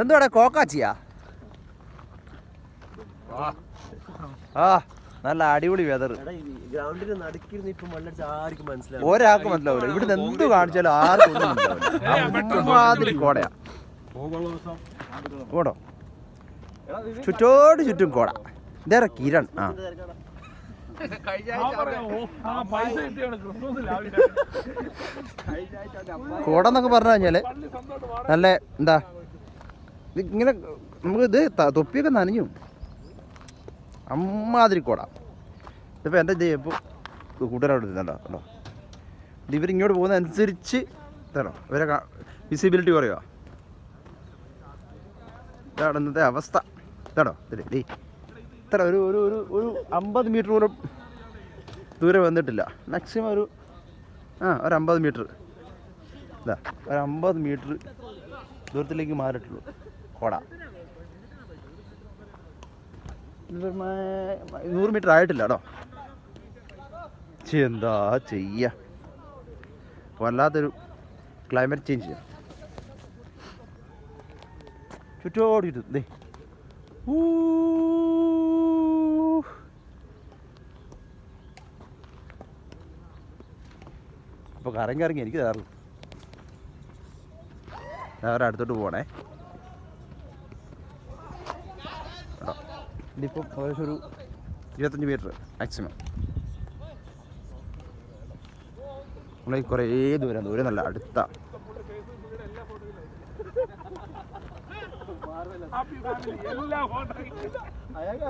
എന്തുവാടാ കോക്കാച്ചിയാ? ആ നല്ല അടിപൊളി വെതർ. ഒരാൾക്ക് മനസ്സിലാവില്ല, ഇവിടുന്ന് എന്ത് കാണിച്ചാലും ആർക്കും ഒന്നും മനസ്സിലാവില്ല. കോടയാ കോടോ, ചുറ്റോട് ചുറ്റും കോട. ഇതേറെ കിരൺ. ആ കോട എന്നൊക്കെ പറഞ്ഞു കഴിഞ്ഞാല് നല്ല എന്താ ഇങ്ങനെ നമുക്ക് ഇത് തൊപ്പിയൊക്കെ നനഞ്ഞു അമ്മാതിരി കോട. ഇതിപ്പോൾ എൻ്റെ ഇത് ഇപ്പോൾ കൂട്ടുകാരോട് ഇരുന്നല്ലോ കേട്ടോ. ഇത് ഇവരിങ്ങോട്ട് പോകുന്ന അനുസരിച്ച് ഇതാണോ ഇവരെ വിസിബിലിറ്റി കുറയുക. ഇതാണ് ഇന്നത്തെ അവസ്ഥ. ഇതാണോ ഇതിൽ ഇത്ര ഒരു ഒരു ഒരു 50 മീറ്റർ പോലും ദൂരെ വന്നിട്ടില്ല. മാക്സിമം ഒരു 50 മീറ്റർ. ഇതാ ഒരു 50 മീറ്റർ ദൂരത്തിലേക്ക് മാറിയിട്ടുള്ളൂ കോട. 100 മീറ്റർ ആയിട്ടില്ല കേട്ടോ. എന്താ ചെയ്യുക, വല്ലാത്തൊരു ക്ലൈമറ്റ് ചേഞ്ച്. ചുറ്റോട് ചുറ്റും ദേ അപ്പോൾ കറങ്ങി എനിക്ക് തരാറുള്ളൂ. അവരെ അടുത്തോട്ട് പോകണേ. ഇതിപ്പം ഏകദേശം ഒരു 25 മീറ്റർ മാക്സിമം. നമ്മളീ കുറേ ദൂരം നല്ല അടുത്ത. അയാൾക്ക്